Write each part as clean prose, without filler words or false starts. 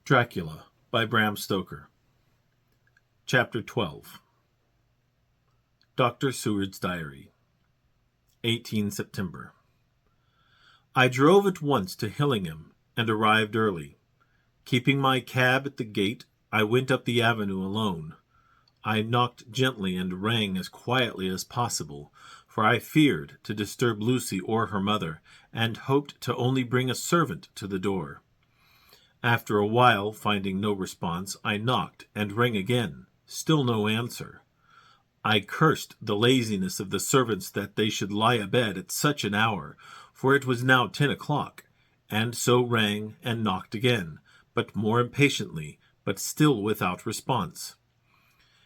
Dracula by Bram Stoker. Chapter 12. Dr. Seward's Diary. 18 September. I drove at once to Hillingham and arrived early. Keeping my cab at the gate, I went up the avenue alone. I knocked gently and rang as quietly as possible, for I feared to disturb Lucy or her mother, and hoped to only bring a servant to the door. After a while, finding no response, I knocked and rang again. Still no answer. I cursed the laziness of the servants that they should lie abed at such an hour, for it was now 10 o'clock, and so rang and knocked again, but more impatiently, but still without response.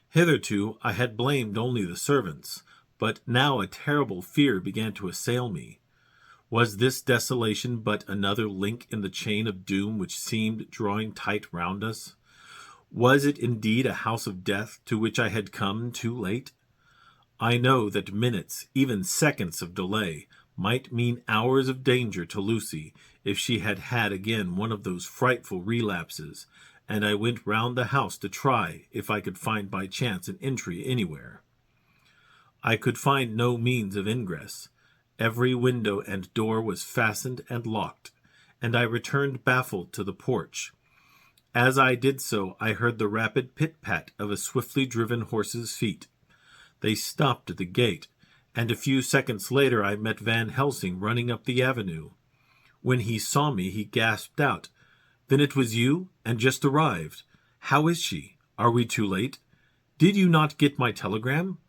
Hitherto I had blamed only the servants, but now a terrible fear began to assail me. Was this desolation but another link in the chain of doom which seemed drawing tight round us? Was it indeed a house of death to which I had come too late? I know that minutes, even seconds of delay, might mean hours of danger to Lucy if she had had again one of those frightful relapses, and I went round the house to try if I could find by chance an entry anywhere. I could find no means of ingress. Every window and door was fastened and locked, and I returned baffled to the porch. As I did so, I heard the rapid pit-pat of a swiftly driven horse's feet. They stopped at the gate, and a few seconds later I met Van Helsing running up the avenue. When he saw me, he gasped out, "Then it was you, and just arrived. How is she? Are we too late? Did you not get my telegram?"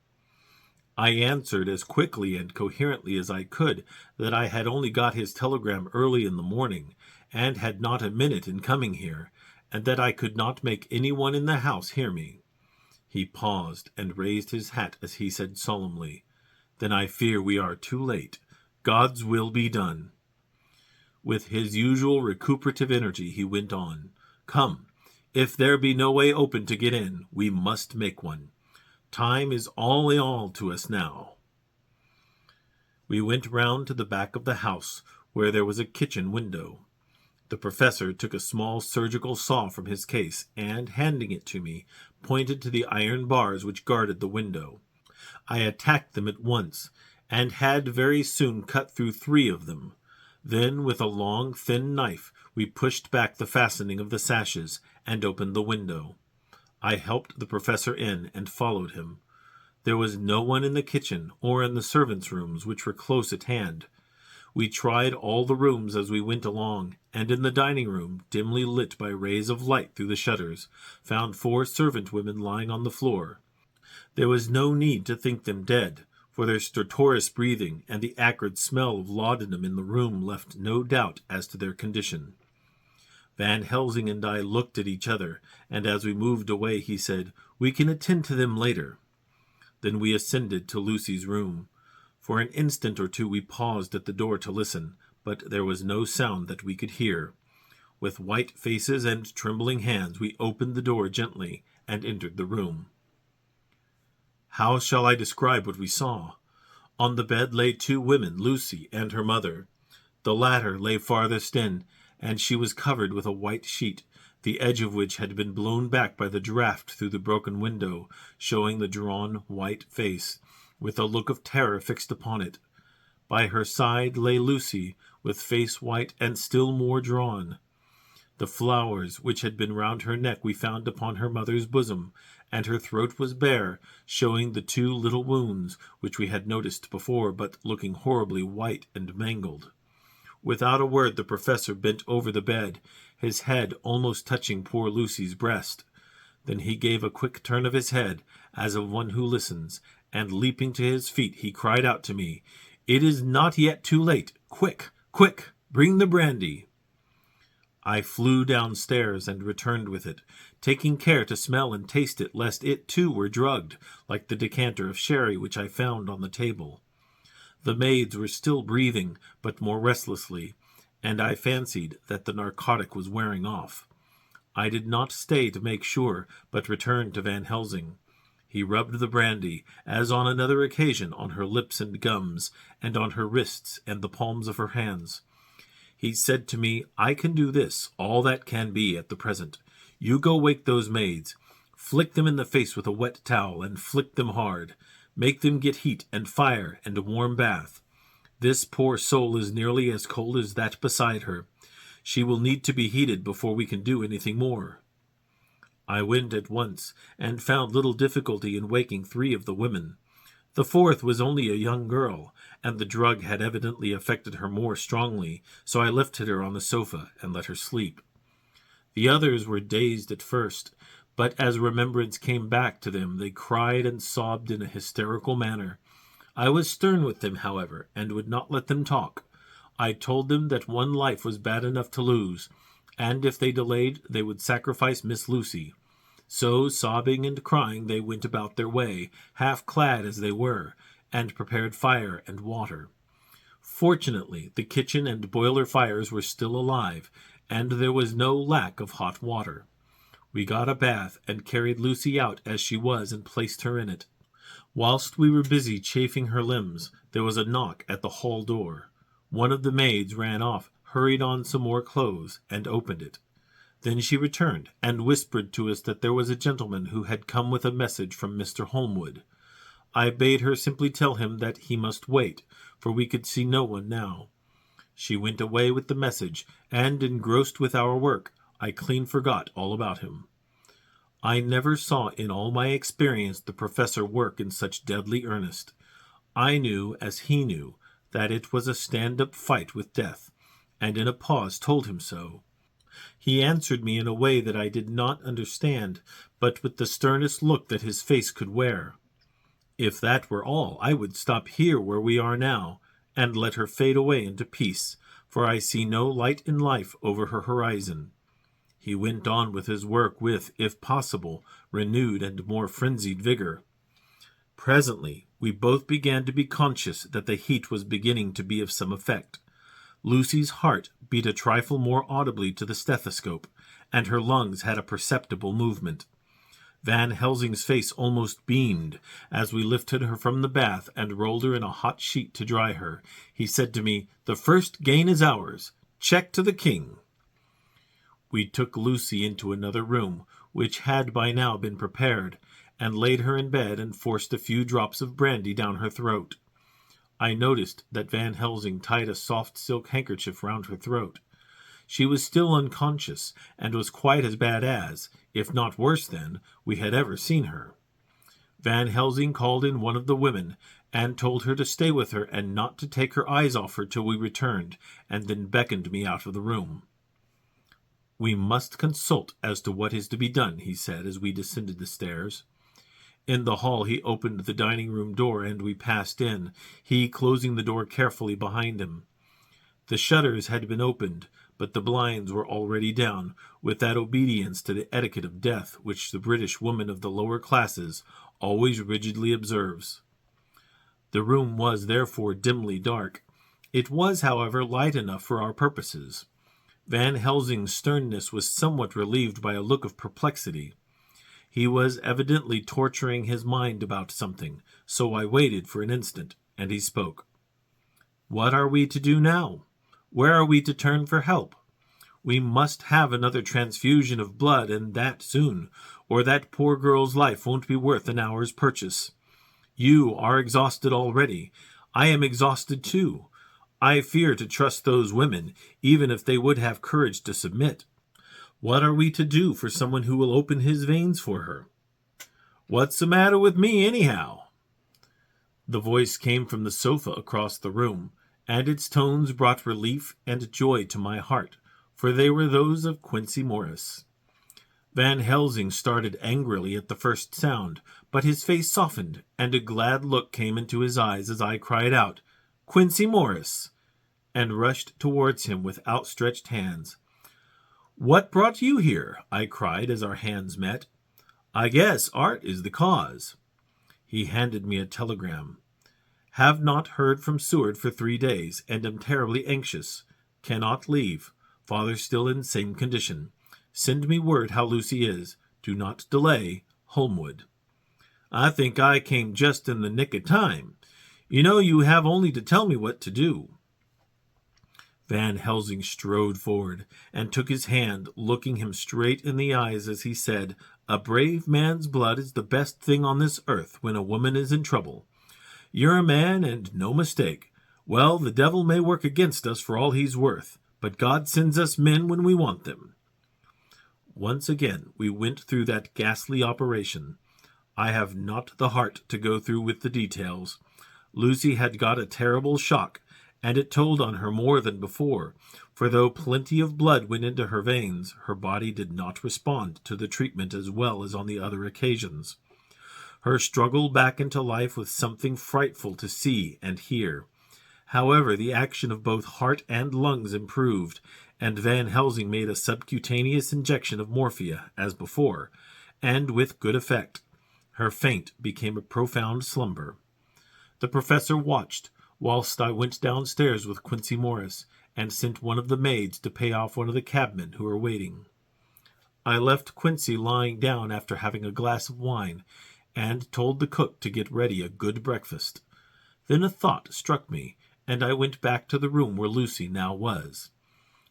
I answered as quickly and coherently as I could that I had only got his telegram early in the morning, and had not a minute in coming here, and that I could not make any one in the house hear me. He paused and raised his hat as he said solemnly, "Then I fear we are too late. God's will be done." With his usual recuperative energy he went on, "Come, if there be no way open to get in, we must make one. Time is all in all to us now." We went round to the back of the house, where there was a kitchen window. The professor took a small surgical saw from his case, and, handing it to me, pointed to the iron bars which guarded the window. I attacked them at once, and had very soon cut through 3 of them. Then, with a long, thin knife, we pushed back the fastening of the sashes, and opened the window. I helped the professor in, and followed him. There was no one in the kitchen, or in the servants' rooms, which were close at hand. We tried all the rooms as we went along, and in the dining-room, dimly lit by rays of light through the shutters, found 4 servant women lying on the floor. There was no need to think them dead, for their stertorous breathing and the acrid smell of laudanum in the room left no doubt as to their condition. Van Helsing and I looked at each other, and as we moved away he said, "We can attend to them later." Then we ascended to Lucy's room. For an instant or two we paused at the door to listen, but there was no sound that we could hear. With white faces and trembling hands we opened the door gently and entered the room. How shall I describe what we saw? On the bed lay 2 women, Lucy and her mother. The latter lay farthest in, and she was covered with a white sheet, the edge of which had been blown back by the draught through the broken window, showing the drawn white face, with a look of terror fixed upon it. By her side lay Lucy, with face white and still more drawn. The flowers which had been round her neck we found upon her mother's bosom, and her throat was bare, showing the 2 little wounds which we had noticed before, but looking horribly white and mangled. Without a word the professor bent over the bed, his head almost touching poor Lucy's breast. Then he gave a quick turn of his head, as of one who listens, and leaping to his feet he cried out to me, "It is not yet too late. Quick, quick, bring the brandy." I flew downstairs and returned with it, taking care to smell and taste it, lest it too were drugged, like the decanter of sherry which I found on the table. The maids were still breathing, but more restlessly, and I fancied that the narcotic was wearing off. I did not stay to make sure, but returned to Van Helsing. He rubbed the brandy, as on another occasion, on her lips and gums, and on her wrists and the palms of her hands. He said to me, "I can do this, all that can be at the present. You go wake those maids. Flick them in the face with a wet towel, and flick them hard. Make them get heat and fire and a warm bath. This poor soul is nearly as cold as that beside her. She will need to be heated before we can do anything more." I went at once, and found little difficulty in waking 3 of the women. The 4th was only a young girl, and the drug had evidently affected her more strongly, so I lifted her on the sofa and let her sleep. The others were dazed at first, but as remembrance came back to them, they cried and sobbed in a hysterical manner. I was stern with them, however, and would not let them talk. I told them that one life was bad enough to lose, and if they delayed, they would sacrifice Miss Lucy. So, sobbing and crying, they went about their way, half clad as they were, and prepared fire and water. Fortunately, the kitchen and boiler fires were still alive, and there was no lack of hot water. We got a bath, and carried Lucy out as she was, and placed her in it. Whilst we were busy chafing her limbs, there was a knock at the hall door. One of the maids ran off, hurried on some more clothes, and opened it. Then she returned, and whispered to us that there was a gentleman who had come with a message from Mr. Holmwood. I bade her simply tell him that he must wait, for we could see no one now. She went away with the message, and, engrossed with our work, I clean forgot all about him. I never saw in all my experience the professor work in such deadly earnest. I knew, as he knew, that it was a stand-up fight with death, and in a pause told him so. He answered me in a way that I did not understand, but with the sternest look that his face could wear. If that were all, I would stop here where we are now, and let her fade away into peace, for I see no light in life over her horizon. He went on with his work with, if possible, renewed and more frenzied vigor. Presently, we both began to be conscious that the heat was beginning to be of some effect. Lucy's heart beat a trifle more audibly to the stethoscope, and her lungs had a perceptible movement. Van Helsing's face almost beamed. As we lifted her from the bath and rolled her in a hot sheet to dry her, he said to me, "The first gain is ours. Check to the king." We took Lucy into another room, which had by now been prepared, and laid her in bed and forced a few drops of brandy down her throat. I noticed that Van Helsing tied a soft silk handkerchief round her throat. She was still unconscious, and was quite as bad as, if not worse than, we had ever seen her. Van Helsing called in one of the women, and told her to stay with her and not to take her eyes off her till we returned, and then beckoned me out of the room. "We must consult as to what is to be done," he said as we descended the stairs. In the hall he opened the dining-room door, and we passed in, he closing the door carefully behind him. The shutters had been opened, but the blinds were already down, with that obedience to the etiquette of death which the British woman of the lower classes always rigidly observes. The room was therefore dimly dark. It was, however, light enough for our purposes. Van Helsing's sternness was somewhat relieved by a look of perplexity. He was evidently torturing his mind about something, so I waited for an instant, and he spoke. "What are we to do now? Where are we to turn for help? We must have another transfusion of blood, and that soon, or that poor girl's life won't be worth an hour's purchase. You are exhausted already. I am exhausted too. I fear to trust those women, even if they would have courage to submit. What are we to do for someone who will open his veins for her? What's the matter with me, anyhow?" The voice came from the sofa across the room, and its tones brought relief and joy to my heart, for they were those of Quincey Morris. Van Helsing started angrily at the first sound, but his face softened, and a glad look came into his eyes as I cried out, "Quincey Morris!" and rushed towards him with outstretched hands. "What brought you here?" I cried as our hands met. "I guess art is the cause." He handed me a telegram. "Have not heard from Seward for 3 days, and am terribly anxious. Cannot leave. Father still in same condition. Send me word how Lucy is. Do not delay. Holmwood." "I think I came just in the nick of time. You know you have only to tell me what to do." Van Helsing strode forward and took his hand, looking him straight in the eyes as he said, "A brave man's blood is the best thing on this earth when a woman is in trouble. You're a man, and no mistake. Well, the devil may work against us for all he's worth, but God sends us men when we want them." Once again we went through that ghastly operation. I have not the heart to go through with the details. Lucy had got a terrible shock, and it told on her more than before, for though plenty of blood went into her veins, her body did not respond to the treatment as well as on the other occasions. Her struggle back into life was something frightful to see and hear. However, the action of both heart and lungs improved, and Van Helsing made a subcutaneous injection of morphia, as before, and with good effect. Her faint became a profound slumber. The professor watched, whilst I went downstairs with Quincy Morris, and sent one of the maids to pay off one of the cabmen who were waiting. I left Quincy lying down after having a glass of wine, and told the cook to get ready a good breakfast. Then a thought struck me, and I went back to the room where Lucy now was.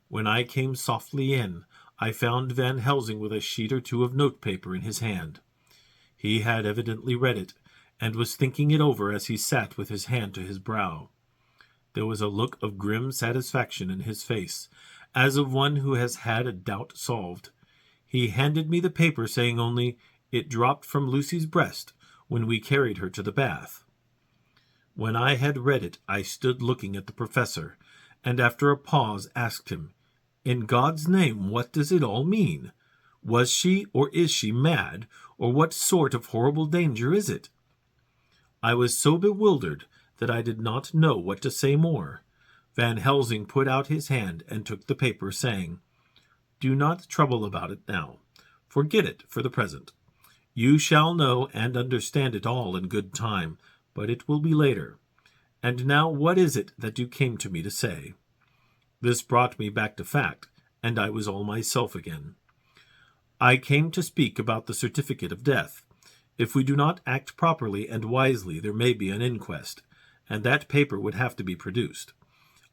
When I came softly in, I found Van Helsing with a sheet or two of notepaper in his hand. He had evidently read it, and was thinking it over as he sat with his hand to his brow. There was a look of grim satisfaction in his face, as of one who has had a doubt solved. He handed me the paper, saying only, "It dropped from Lucy's breast when we carried her to the bath." When I had read it, I stood looking at the professor, and after a pause asked him, "In God's name, what does it all mean? Was she or is she mad, or what sort of horrible danger is it?" I was so bewildered that I did not know what to say more. Van Helsing put out his hand and took the paper, saying, "Do not trouble about it now. Forget it for the present. You shall know and understand it all in good time, but it will be later. And now what is it that you came to me to say?" This brought me back to fact, and I was all myself again. "I came to speak about the certificate of death. If we do not act properly and wisely, there may be an inquest, and that paper would have to be produced.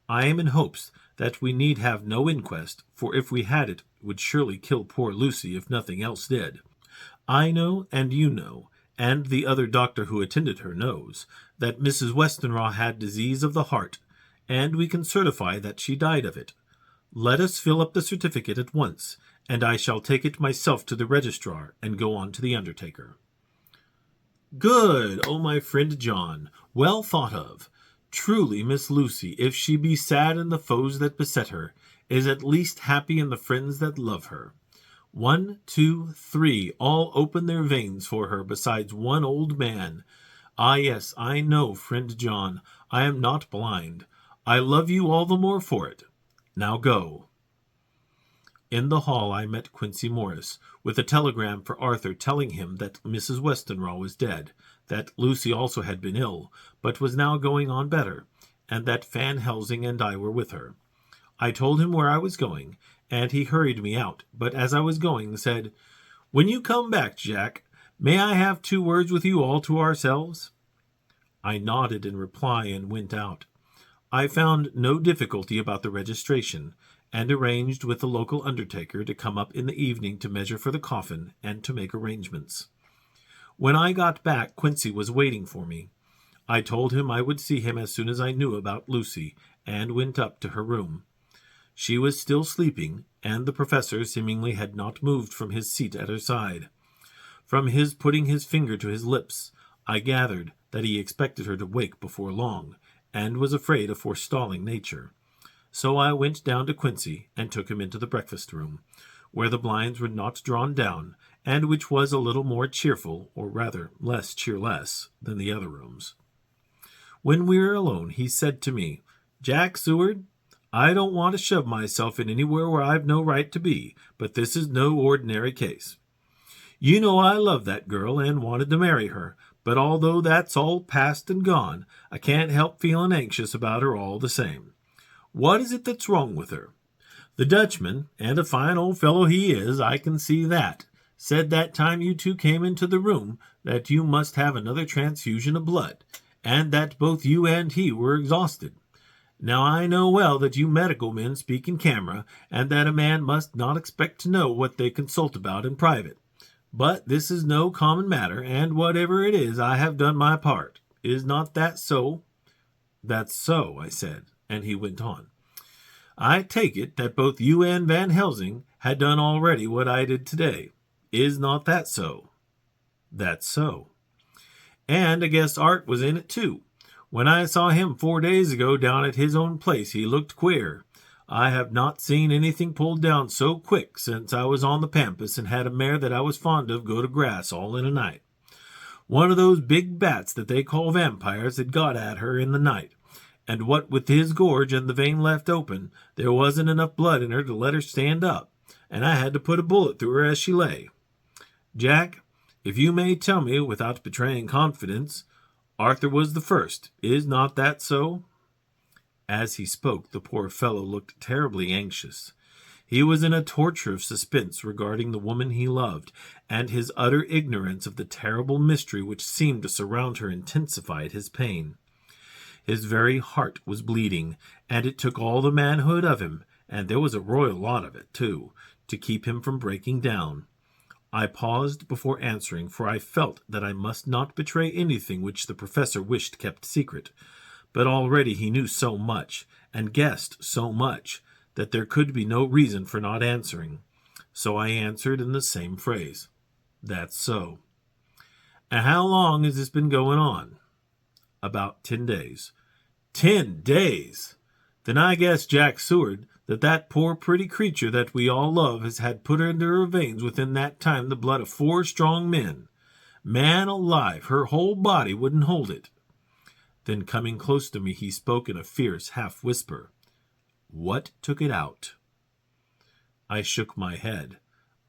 I am in hopes that we need have no inquest, for if we had it would surely kill poor Lucy if nothing else did. I know, and you know, and the other doctor who attended her knows, that Mrs. Westenra had disease of the heart, and we can certify that she died of it. Let us fill up the certificate at once, and I shall take it myself to the registrar and go on to the undertaker." "Good, my friend John, well thought of. Truly, Miss Lucy, if she be sad in the foes that beset her, is at least happy in the friends that love her. 1, 2, 3, all open their veins for her, besides one old man. Ah, yes, I know, friend John, I am not blind. I love you all the more for it. Now go." In the hall I met Quincy Morris, with a telegram for Arthur telling him that Mrs. Westenra was dead, that Lucy also had been ill, but was now going on better, and that Van Helsing and I were with her. I told him where I was going, and he hurried me out, but as I was going said, "When you come back, Jack, may I have 2 words with you all to ourselves?" I nodded in reply and went out. I found no difficulty about the registration, and arranged with the local undertaker to come up in the evening to measure for the coffin and to make arrangements. When I got back, Quincy was waiting for me. I told him I would see him as soon as I knew about Lucy, and went up to her room. She was still sleeping, and the professor seemingly had not moved from his seat at her side. From his putting his finger to his lips, I gathered that he expected her to wake before long, and was afraid of forestalling nature. So I went down to Quincy and took him into the breakfast room, where the blinds were not drawn down, and which was a little more cheerful, or rather less cheerless, than the other rooms. When we were alone, he said to me, "Jack Seward, I don't want to shove myself in anywhere where I've no right to be, but this is no ordinary case. You know I love that girl and wanted to marry her, but although that's all past and gone, I can't help feeling anxious about her all the same. What is it that's wrong with her? The Dutchman, and a fine old fellow he is, I can see that, said that time you 2 came into the room that you must have another transfusion of blood, and that both you and he were exhausted. Now I know well that you medical men speak in camera, and that a man must not expect to know what they consult about in private. But this is no common matter, and whatever it is, I have done my part. Is not that so?" "That's so," I said, and he went on. "I take it that both you and Van Helsing had done already what I did today. Is not that so?" "That's so." "And I guess Art was in it too. When I saw him 4 days ago down at his own place, he looked queer. I have not seen anything pulled down so quick since I was on the pampas and had a mare that I was fond of go to grass all in a night. One of those big bats that they call vampires had got at her in the night, and what with his gorge and the vein left open, there wasn't enough blood in her to let her stand up, and I had to put a bullet through her as she lay. Jack, if you may tell me without betraying confidence, Arthur was the first. Is not that so?" As he spoke, the poor fellow looked terribly anxious. He was in a torture of suspense regarding the woman he loved, and his utter ignorance of the terrible mystery which seemed to surround her intensified his pain. His very heart was bleeding, and it took all the manhood of him, and there was a royal lot of it, too, to keep him from breaking down. I paused before answering, for I felt that I must not betray anything which the professor wished kept secret. But already he knew so much, and guessed so much, that there could be no reason for not answering. So I answered in the same phrase. "That's so." "And how long has this been going on?" "About 10 days. 10 days! Then I guess, Jack Seward, that poor pretty creature that we all love has had put into her veins within that time the blood of 4 strong men. Man alive, her whole body wouldn't hold it." Then coming close to me, he spoke in a fierce half-whisper. "What took it out?" I shook my head.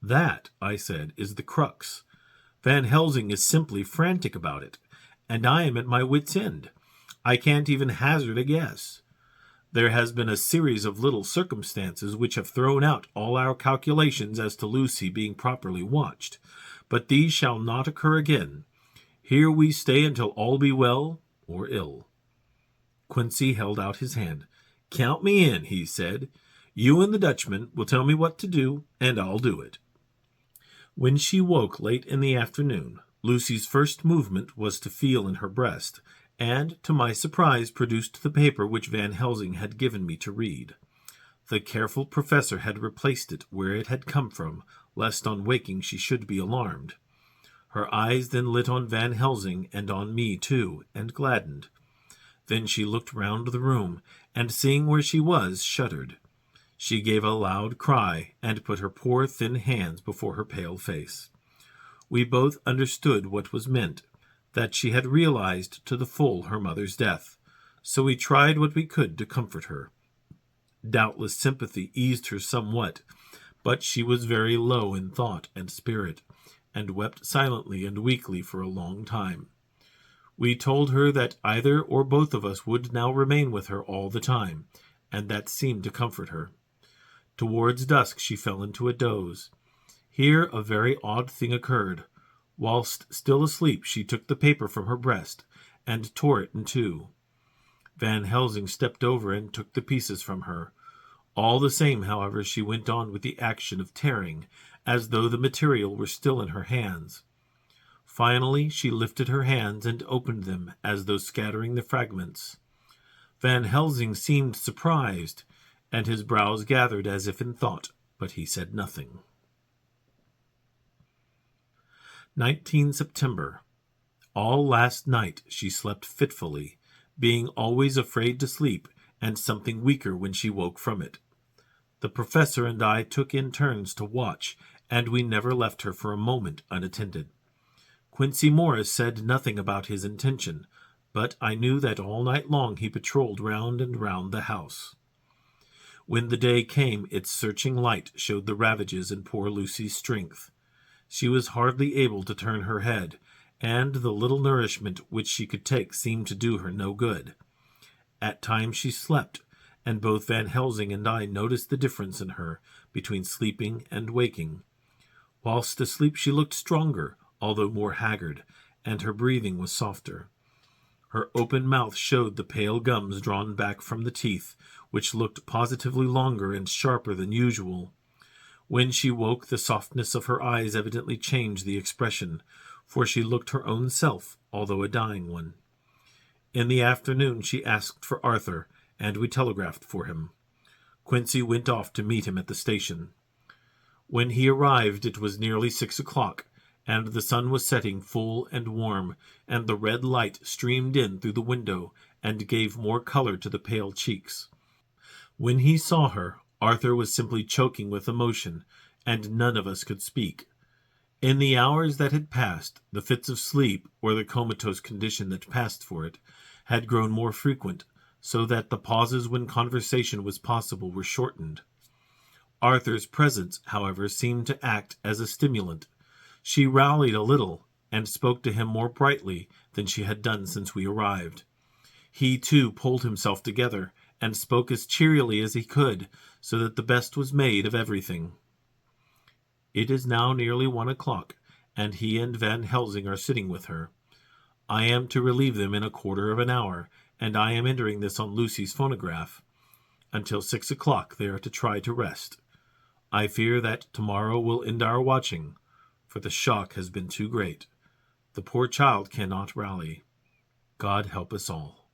"That," I said, "is the crux. Van Helsing is simply frantic about it, and I am at my wit's end. I can't even hazard a guess. There has been a series of little circumstances which have thrown out all our calculations as to Lucy being properly watched, but these shall not occur again. Here we stay until all be well or ill." Quincy held out his hand. "Count me in," he said. "You and the Dutchman will tell me what to do, and I'll do it." When she woke late in the afternoon, Lucy's first movement was to feel in her breast, and, to my surprise, produced the paper which Van Helsing had given me to read. The careful professor had replaced it where it had come from, lest on waking she should be alarmed. Her eyes then lit on Van Helsing and on me too, and gladdened. Then she looked round the room, and seeing where she was, shuddered. She gave a loud cry, and put her poor thin hands before her pale face. We both understood what was meant, that she had realized to the full her mother's death, so we tried what we could to comfort her. Doubtless sympathy eased her somewhat, but she was very low in thought and spirit, and wept silently and weakly for a long time. We told her that either or both of us would now remain with her all the time, and that seemed to comfort her. Towards dusk she fell into a doze. Here a very odd thing occurred. Whilst still asleep, she took the paper from her breast, and tore it in two. Van Helsing stepped over and took the pieces from her. All the same, however, she went on with the action of tearing, as though the material were still in her hands. Finally, she lifted her hands and opened them, as though scattering the fragments. Van Helsing seemed surprised, and his brows gathered as if in thought, but he said nothing. 19 September. All last night she slept fitfully, being always afraid to sleep, and something weaker when she woke from it. The professor and I took in turns to watch, and we never left her for a moment unattended. Quincy Morris said nothing about his intention, but I knew that all night long he patrolled round and round the house. When the day came, its searching light showed the ravages in poor Lucy's strength. She was hardly able to turn her head, and the little nourishment which she could take seemed to do her no good. At times she slept, and both Van Helsing and I noticed the difference in her between sleeping and waking. Whilst asleep she looked stronger, although more haggard, and her breathing was softer. Her open mouth showed the pale gums drawn back from the teeth, which looked positively longer and sharper than usual. When she woke, the softness of her eyes evidently changed the expression, for she looked her own self, although a dying one. In the afternoon she asked for Arthur, and we telegraphed for him. Quincy went off to meet him at the station. When he arrived it was nearly 6 o'clock, and the sun was setting full and warm, and the red light streamed in through the window and gave more color to the pale cheeks. When he saw her, Arthur was simply choking with emotion, and none of us could speak. In the hours that had passed, the fits of sleep, or the comatose condition that passed for it, had grown more frequent, so that the pauses when conversation was possible were shortened. Arthur's presence, however, seemed to act as a stimulant. She rallied a little, and spoke to him more brightly than she had done since we arrived. He, too, pulled himself together, and spoke as cheerily as he could, so that the best was made of everything. It is now nearly 1 o'clock, and he and Van Helsing are sitting with her. I am to relieve them in a quarter of an hour, and I am entering this on Lucy's phonograph. Until 6 o'clock they are to try to rest. I fear that tomorrow will end our watching, for the shock has been too great. The poor child cannot rally. God help us all.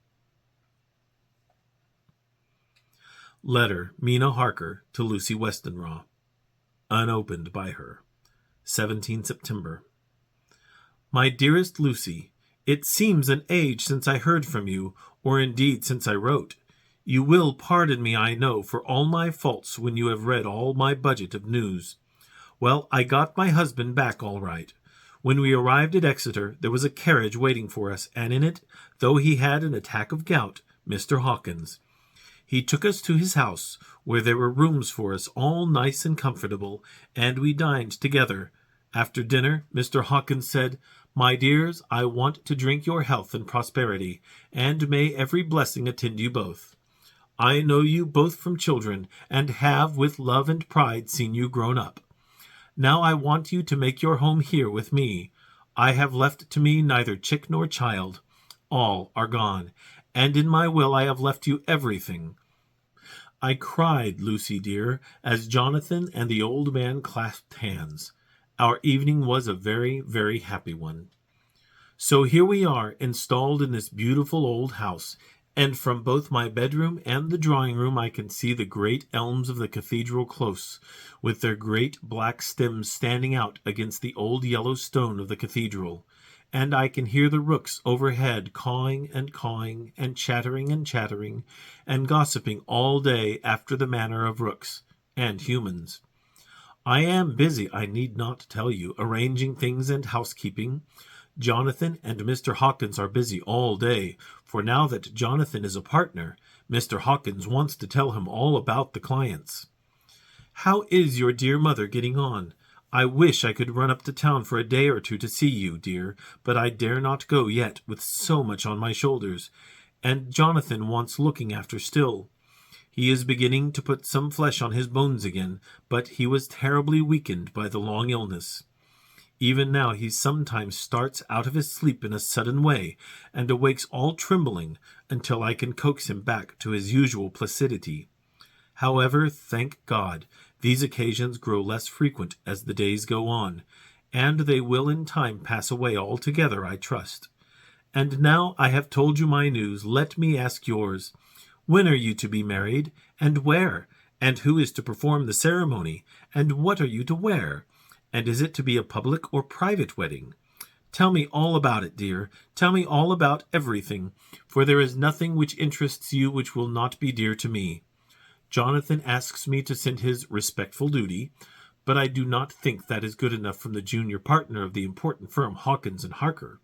Letter, Mina Harker to Lucy Westenra. Unopened by her. 17 September. My dearest Lucy, it seems an age since I heard from you, or indeed since I wrote. You will pardon me, I know, for all my faults when you have read all my budget of news. Well, I got my husband back all right. When we arrived at Exeter, there was a carriage waiting for us, and in it, though he had an attack of gout, Mr. Hawkins. He took us to his house, where there were rooms for us, all nice and comfortable, and we dined together. After dinner, Mr. Hawkins said, My dears, I want to drink your health and prosperity, and may every blessing attend you both. I know you both from children, and have with love and pride seen you grown up. Now I want you to make your home here with me. I have left to me neither chick nor child. All are gone, and in my will I have left you everything. I cried, Lucy dear, as Jonathan and the old man clasped hands. Our evening was a very, very happy one. So here we are, installed in this beautiful old house, and from both my bedroom and the drawing-room I can see the great elms of the cathedral close, with their great black stems standing out against the old yellow stone of the cathedral, and I can hear the rooks overhead cawing and chattering and gossiping all day after the manner of rooks and humans. I am busy, I need not tell you, arranging things and housekeeping. Jonathan and Mr. Hawkins are busy all day, for now that Jonathan is a partner, Mr. Hawkins wants to tell him all about the clients. How is your dear mother getting on? I wish I could run up to town for a day or two to see you, dear, but I dare not go yet with so much on my shoulders, and Jonathan wants looking after still. He is beginning to put some flesh on his bones again, but he was terribly weakened by the long illness. Even now he sometimes starts out of his sleep in a sudden way, and awakes all trembling, until I can coax him back to his usual placidity. However, thank God, these occasions grow less frequent as the days go on, and they will in time pass away altogether, I trust. And now I have told you my news, let me ask yours. When are you to be married, and where? And who is to perform the ceremony, and what are you to wear? And is it to be a public or private wedding? Tell me all about it, dear. Tell me all about everything, for there is nothing which interests you which will not be dear to me. Jonathan asks me to send his respectful duty, but I do not think that is good enough from the junior partner of the important firm Hawkins and Harker.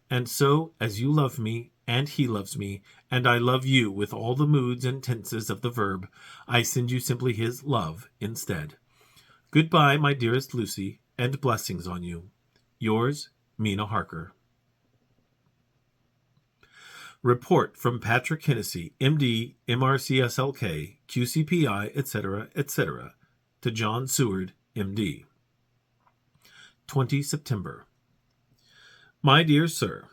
And so, as you love me, and he loves me, and I love you with all the moods and tenses of the verb, I send you simply his love instead. Goodbye, my dearest Lucy, and blessings on you. Yours, Mina Harker. Report from Patrick Hennessy, M.D., MRCSLK, QCPI, etc., etc., to John Seward, M.D. 20 September. My dear Sir,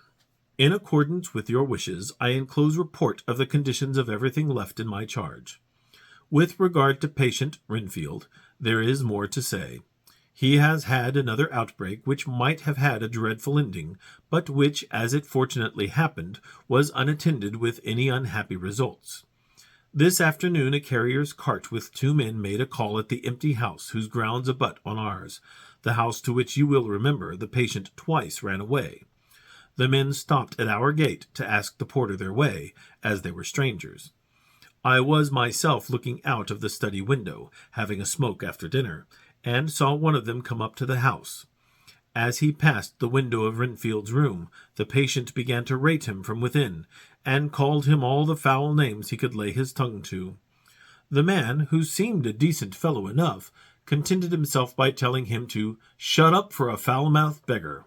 In accordance with your wishes, I enclose report of the conditions of everything left in my charge. With regard to patient Renfield, there is more to say. He has had another outbreak which might have had a dreadful ending, but which, as it fortunately happened, was unattended with any unhappy results. This afternoon a carrier's cart with 2 men made a call at the empty house whose grounds abut on ours, the house to which you will remember the patient twice ran away. The men stopped at our gate to ask the porter their way, as they were strangers. I was myself looking out of the study window, having a smoke after dinner, and saw one of them come up to the house. As he passed the window of Renfield's room, the patient began to rate him from within, and called him all the foul names he could lay his tongue to. The man, who seemed a decent fellow enough, contented himself by telling him to shut up for a foul-mouthed beggar,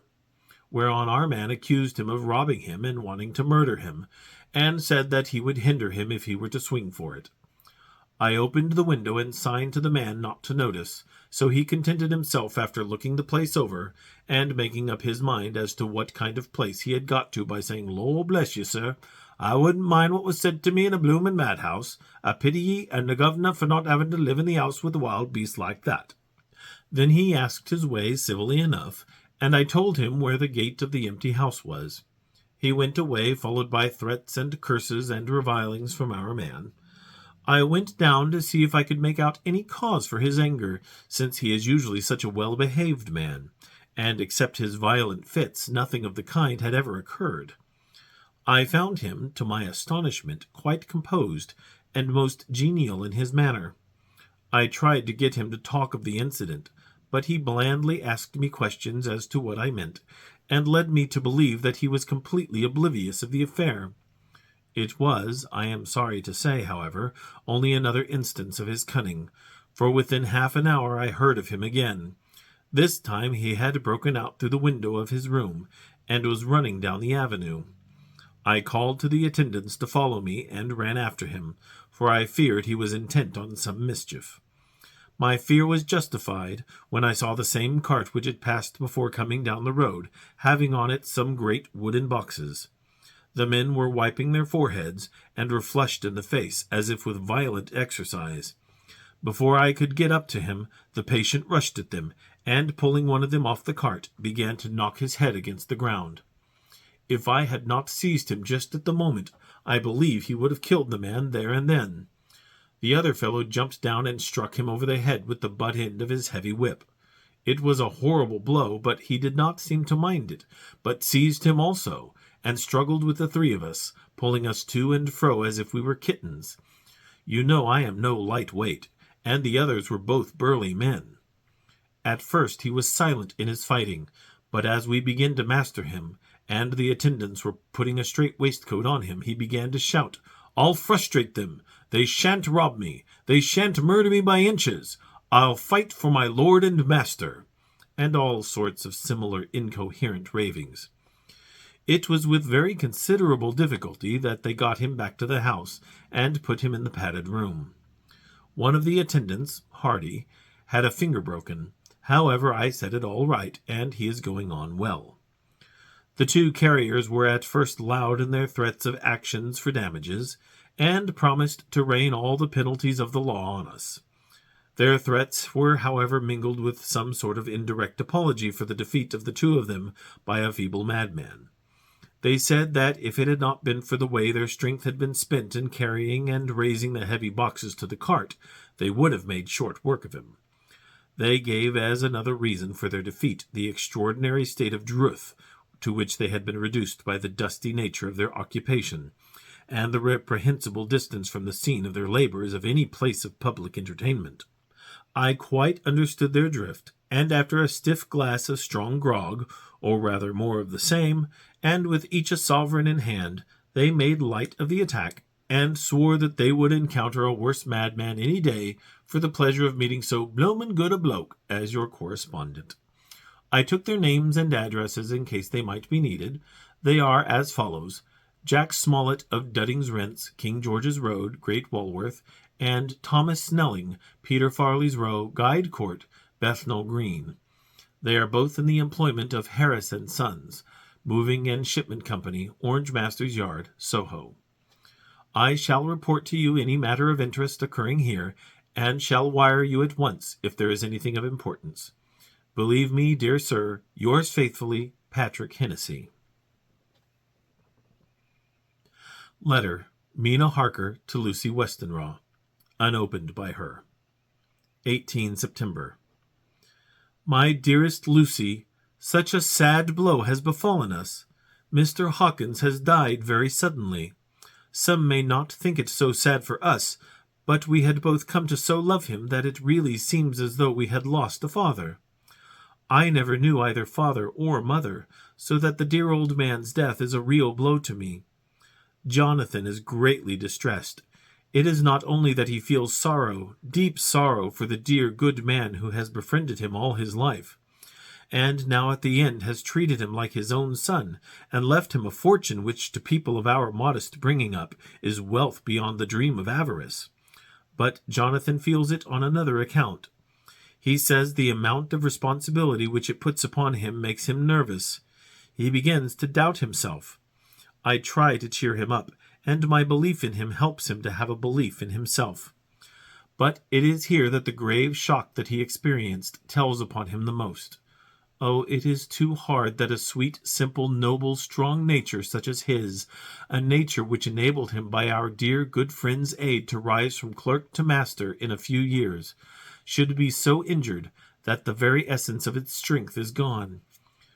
whereon our man accused him of robbing him and wanting to murder him, and said that he would hinder him if he were to swing for it. I opened the window and signed to the man not to notice, so he contented himself after looking the place over, and making up his mind as to what kind of place he had got to by saying, "Lord bless you, sir, I wouldn't mind what was said to me in a bloomin' madhouse. I pity ye and the governor for not having to live in the house with a wild beast like that." Then he asked his way civilly enough, and I told him where the gate of the empty house was. He went away, followed by threats and curses and revilings from our man. I went down to see if I could make out any cause for his anger, since he is usually such a well-behaved man, and except his violent fits, nothing of the kind had ever occurred. I found him, to my astonishment, quite composed, and most genial in his manner. I tried to get him to talk of the incident, but he blandly asked me questions as to what I meant, and led me to believe that he was completely oblivious of the affair. It was, I am sorry to say, however, only another instance of his cunning, for within half an hour I heard of him again. This time he had broken out through the window of his room, and was running down the avenue. I called to the attendants to follow me, and ran after him, for I feared he was intent on some mischief. My fear was justified when I saw the same cart which had passed before coming down the road, having on it some great wooden boxes. The men were wiping their foreheads, and were flushed in the face, as if with violent exercise. Before I could get up to him, the patient rushed at them, and, pulling one of them off the cart, began to knock his head against the ground. If I had not seized him just at the moment, I believe he would have killed the man there and then. The other fellow jumped down and struck him over the head with the butt end of his heavy whip. It was a horrible blow, but he did not seem to mind it, but seized him also, and struggled with the 3 of us, pulling us to and fro as if we were kittens. You know I am no light weight, and the others were both burly men. At first he was silent in his fighting, but as we began to master him, and the attendants were putting a strait waistcoat on him, he began to shout, "I'll frustrate them! They shan't rob me! They shan't murder me by inches! I'll fight for my lord and master!" and all sorts of similar incoherent ravings. It was with very considerable difficulty that they got him back to the house, and put him in the padded room. One of the attendants, Hardy, had a finger broken. However, I set it all right, and he is going on well. The 2 carriers were at first loud in their threats of actions for damages, and promised to rain all the penalties of the law on us. Their threats were, however, mingled with some sort of indirect apology for the defeat of the 2 of them by a feeble madman. They said that if it had not been for the way their strength had been spent in carrying and raising the heavy boxes to the cart, they would have made short work of him. They gave as another reason for their defeat the extraordinary state of drouth to which they had been reduced by the dusty nature of their occupation, and the reprehensible distance from the scene of their labors of any place of public entertainment. I quite understood their drift, and after a stiff glass of strong grog, or rather more of the same, and with each a sovereign in hand, they made light of the attack, and swore that they would encounter a worse madman any day for the pleasure of meeting so bloomin' good a bloke as your correspondent. I took their names and addresses in case they might be needed. They are as follows: Jack Smollett of Dudding's Rents, King George's Road, Great Walworth, and Thomas Snelling, Peter Farley's Row, Guide Court, Bethnal Green. They are both in the employment of Harris and Sons. Moving and Shipment Company, Orange Masters Yard, Soho. I shall report to you any matter of interest occurring here, and shall wire you at once if there is anything of importance. Believe me, dear sir, yours faithfully, Patrick Hennessy. Letter, Mina Harker to Lucy Westenra, unopened by her. 18 September. My dearest Lucy, such a sad blow has befallen us. Mr. Hawkins has died very suddenly. Some may not think it so sad for us, but we had both come to so love him that it really seems as though we had lost a father. I never knew either father or mother, so that the dear old man's death is a real blow to me. Jonathan is greatly distressed. It is not only that he feels sorrow, deep sorrow, for the dear good man who has befriended him all his life, and now at the end has treated him like his own son, and left him a fortune which to people of our modest bringing up is wealth beyond the dream of avarice. But Jonathan feels it on another account. He says the amount of responsibility which it puts upon him makes him nervous. He begins to doubt himself. I try to cheer him up, and my belief in him helps him to have a belief in himself. But it is here that the grave shock that he experienced tells upon him the most. Oh, it is too hard that a sweet, simple, noble, strong nature such as his, a nature which enabled him by our dear good friend's aid to rise from clerk to master in a few years, should be so injured that the very essence of its strength is gone.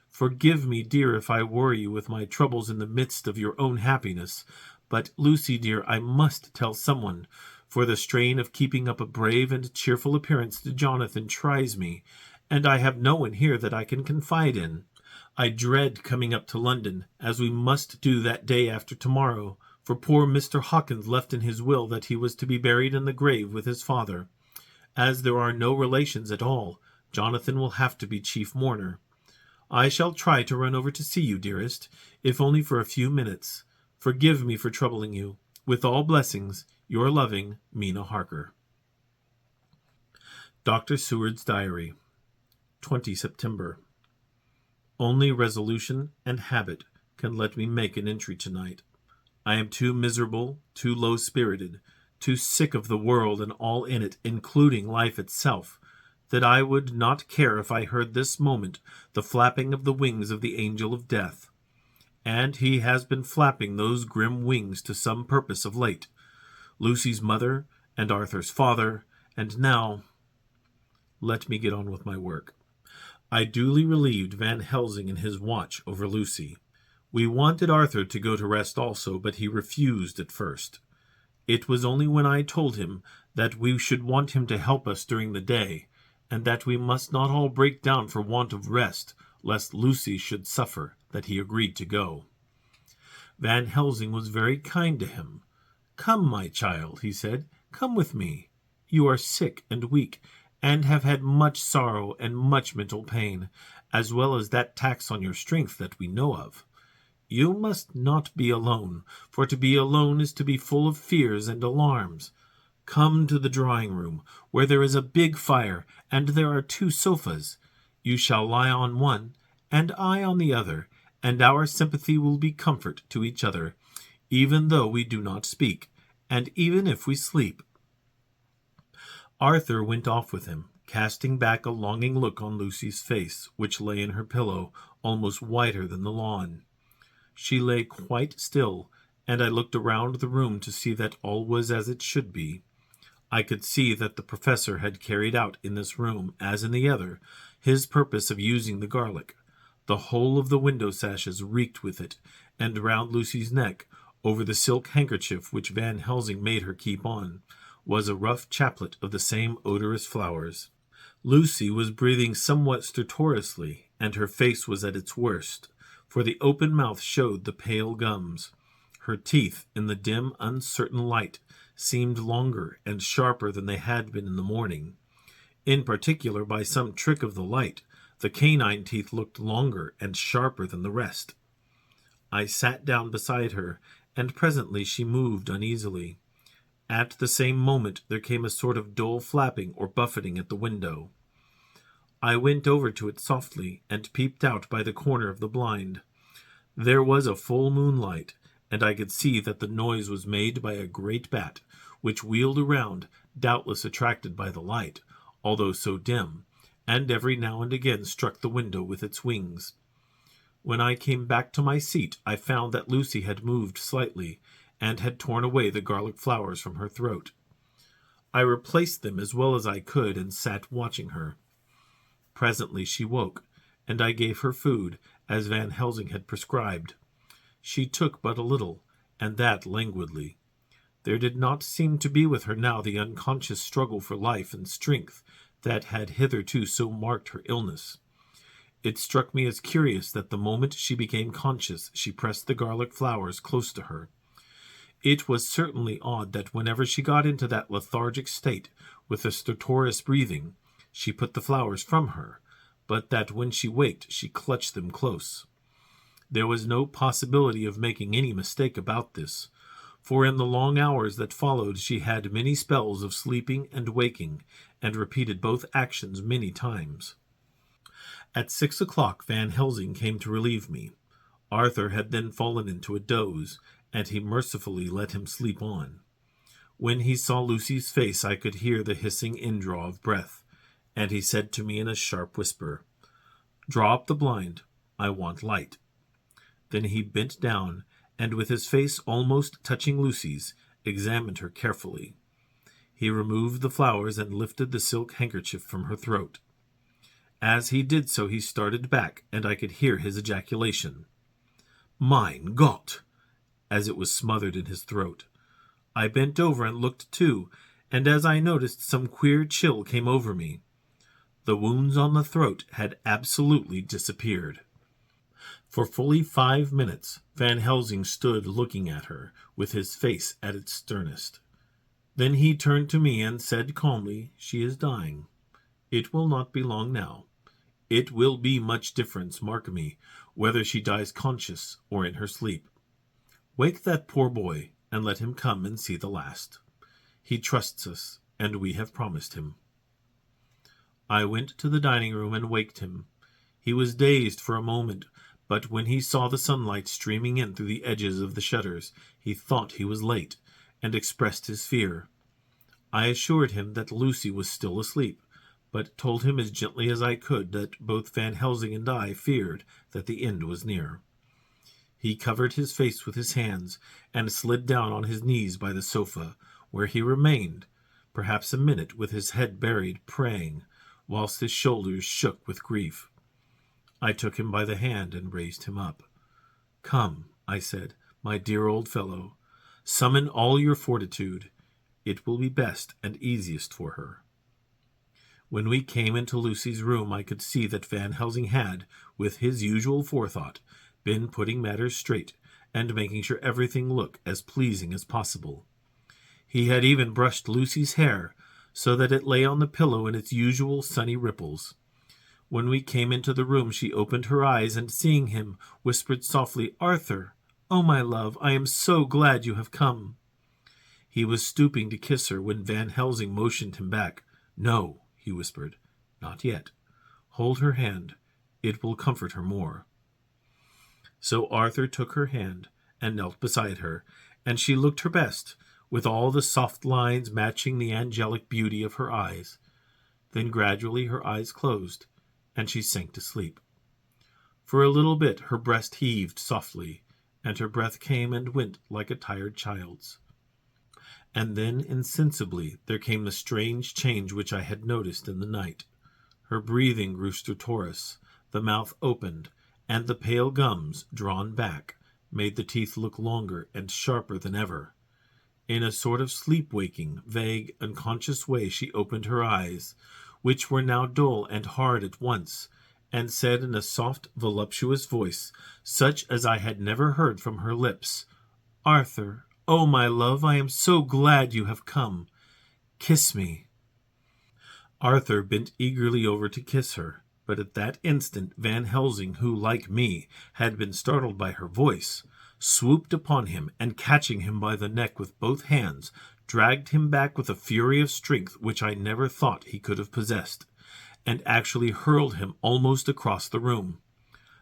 Forgive me, dear, if I worry you with my troubles in the midst of your own happiness, but, Lucy, dear, I must tell someone, for the strain of keeping up a brave and cheerful appearance to Jonathan tries me, and I have no one here that I can confide in. I dread coming up to London, as we must do that day after tomorrow, for poor Mr. Hawkins left in his will that he was to be buried in the grave with his father. As there are no relations at all, Jonathan will have to be chief mourner. I shall try to run over to see you, dearest, if only for a few minutes. Forgive me for troubling you. With all blessings, your loving Mina Harker. Dr. Seward's Diary, 20 September. Only resolution and habit can let me make an entry tonight. I am too miserable, too low-spirited, too sick of the world and all in it, including life itself, that I would not care if I heard this moment the flapping of the wings of the angel of death. And he has been flapping those grim wings to some purpose of late. Lucy's mother, and Arthur's father, and now... Let me get on with my work. I duly relieved Van Helsing in his watch over Lucy. We wanted Arthur to go to rest also, but he refused at first. It was only when I told him that we should want him to help us during the day, and that we must not all break down for want of rest, lest Lucy should suffer, that he agreed to go. Van Helsing was very kind to him. "Come, my child," he said, "come with me. You are sick and weak, and have had much sorrow and much mental pain, as well as that tax on your strength that we know of. You must not be alone, for to be alone is to be full of fears and alarms. Come to the drawing-room, where there is a big fire, and there are 2 sofas. You shall lie on one, and I on the other, and our sympathy will be comfort to each other, even though we do not speak, and even if we sleep." Arthur went off with him, casting back a longing look on Lucy's face, which lay in her pillow, almost whiter than the lawn. She lay quite still, and I looked around the room to see that all was as it should be. I could see that the professor had carried out in this room, as in the other, his purpose of using the garlic. The whole of the window sashes reeked with it, and round Lucy's neck, over the silk handkerchief which Van Helsing made her keep on, was a rough chaplet of the same odorous flowers. Lucy was breathing somewhat stertorously, and her face was at its worst, for the open mouth showed the pale gums. Her teeth, in the dim, uncertain light, seemed longer and sharper than they had been in the morning. In particular, by some trick of the light, the canine teeth looked longer and sharper than the rest. I sat down beside her, and presently she moved uneasily. At the same moment there came a sort of dull flapping or buffeting at the window. I went over to it softly, and peeped out by the corner of the blind. There was a full moonlight, and I could see that the noise was made by a great bat, which wheeled around, doubtless attracted by the light, although so dim, and every now and again struck the window with its wings. When I came back to my seat, I found that Lucy had moved slightly, and had torn away the garlic flowers from her throat. I replaced them as well as I could, and sat watching her. Presently she woke, and I gave her food, as Van Helsing had prescribed. She took but a little, and that languidly. There did not seem to be with her now the unconscious struggle for life and strength that had hitherto so marked her illness. It struck me as curious that the moment she became conscious she pressed the garlic flowers close to her. It was certainly odd that whenever she got into that lethargic state, with a stertorous breathing, she put the flowers from her, but that when she waked she clutched them close. There was no possibility of making any mistake about this, for in the long hours that followed she had many spells of sleeping and waking, and repeated both actions many times. At 6 o'clock Van Helsing came to relieve me. Arthur had then fallen into a doze, and he mercifully let him sleep on. When he saw Lucy's face I could hear the hissing indraw of breath, and he said to me in a sharp whisper, "Draw up the blind. I want light." Then he bent down, and with his face almost touching Lucy's, examined her carefully. He removed the flowers and lifted the silk handkerchief from her throat. As he did so he started back, and I could hear his ejaculation, "Mein Gott!" as it was smothered in his throat. I bent over and looked too, and as I noticed, some queer chill came over me. The wounds on the throat had absolutely disappeared. For fully 5 minutes Van Helsing stood looking at her, with his face at its sternest. Then he turned to me and said calmly, "She is dying. It will not be long now. It will be much difference, mark me, whether she dies conscious or in her sleep. Wake that poor boy, and let him come and see the last. He trusts us, and we have promised him." I went to the dining room and waked him. He was dazed for a moment, but when he saw the sunlight streaming in through the edges of the shutters, he thought he was late, and expressed his fear. I assured him that Lucy was still asleep, but told him as gently as I could that both Van Helsing and I feared that the end was near. He covered his face with his hands, and slid down on his knees by the sofa, where he remained, perhaps a minute, with his head buried, praying, whilst his shoulders shook with grief. I took him by the hand and raised him up. "Come," I said, "my dear old fellow, summon all your fortitude. It will be best and easiest for her." When we came into Lucy's room I could see that Van Helsing had, with his usual forethought, been putting matters straight, and making sure everything looked as pleasing as possible. He had even brushed Lucy's hair, so that it lay on the pillow in its usual sunny ripples. When we came into the room she opened her eyes, and seeing him, whispered softly, "Arthur, oh my love, I am so glad you have come." He was stooping to kiss her when Van Helsing motioned him back. "No," he whispered, "not yet. Hold her hand. It will comfort her more." So Arthur took her hand and knelt beside her, and she looked her best, with all the soft lines matching the angelic beauty of her eyes. Then gradually her eyes closed, and she sank to sleep. For a little bit her breast heaved softly, and her breath came and went like a tired child's. And then insensibly there came the strange change which I had noticed in the night. Her breathing grew stertorous, the mouth opened, and the pale gums, drawn back, made the teeth look longer and sharper than ever. In a sort of sleep-waking, vague, unconscious way she opened her eyes, which were now dull and hard at once, and said in a soft, voluptuous voice, such as I had never heard from her lips, "Arthur, oh my love, I am so glad you have come. Kiss me." Arthur bent eagerly over to kiss her, but at that instant Van Helsing, who, like me, had been startled by her voice, swooped upon him, and catching him by the neck with both hands, dragged him back with a fury of strength which I never thought he could have possessed, and actually hurled him almost across the room.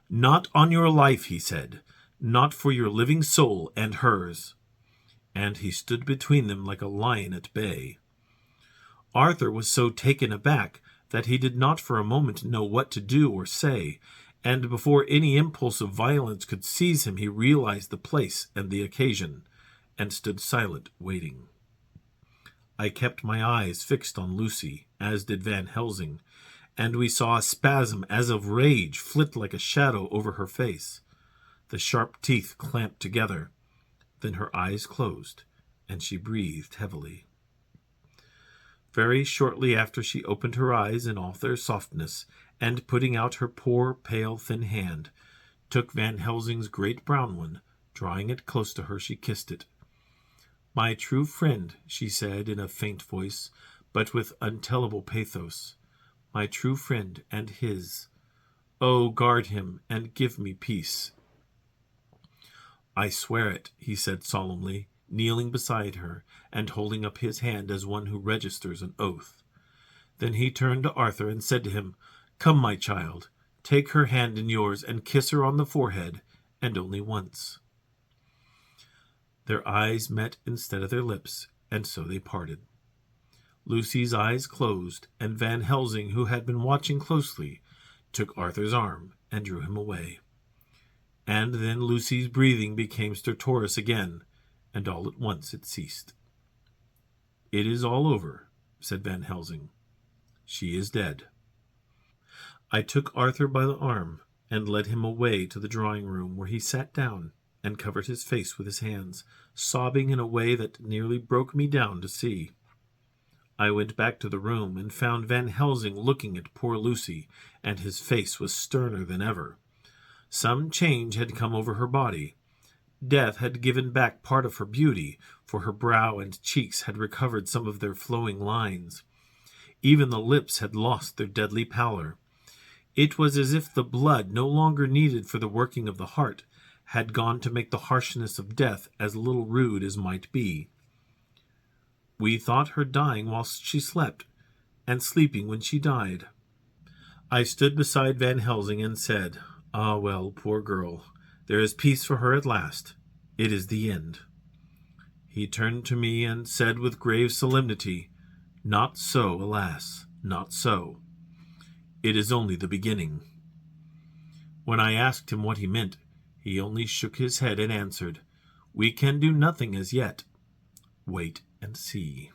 "Not on your life," he said. not for your living soul and hers." And he stood between them like a lion at bay. Arthur was so taken aback that he did not for a moment know what to do or say, and before any impulse of violence could seize him, he realized the place and the occasion, and stood silent, waiting. I kept my eyes fixed on Lucy, as did Van Helsing, and we saw a spasm as of rage flit like a shadow over her face. The sharp teeth clamped together. Then her eyes closed, and she breathed heavily. Very shortly after she opened her eyes in all their softness, and putting out her poor, pale, thin hand, took Van Helsing's great brown one. Drawing it close to her, she kissed it. "My true friend," she said in a faint voice, but with untellable pathos, "my true friend and his. Oh, guard him and give me peace." "I swear it," he said solemnly, kneeling beside her and holding up his hand as one who registers an oath. Then he turned to Arthur and said to him, "Come, my child, take her hand in yours and kiss her on the forehead, and only once." Their eyes met instead of their lips, and so they parted. Lucy's eyes closed, and Van Helsing, who had been watching closely, took Arthur's arm and drew him away. And then Lucy's breathing became stertorous again, and all at once it ceased. "It is all over," said Van Helsing. "She is dead." I took Arthur by the arm and led him away to the drawing-room, where he sat down and covered his face with his hands, sobbing in a way that nearly broke me down to see. I went back to the room and found Van Helsing looking at poor Lucy, and his face was sterner than ever. Some change had come over her body. Death had given back part of her beauty, for her brow and cheeks had recovered some of their flowing lines. Even the lips had lost their deadly pallor. It was as if the blood, no longer needed for the working of the heart, had gone to make the harshness of death as little rude as might be. We thought her dying whilst she slept, and sleeping when she died. I stood beside Van Helsing and said, "Ah, well, poor girl, there is peace for her at last. It is the end." He turned to me and said with grave solemnity, "Not so, alas, not so. It is only the beginning." When I asked him what he meant, he only shook his head and answered, "We can do nothing as yet. Wait and see."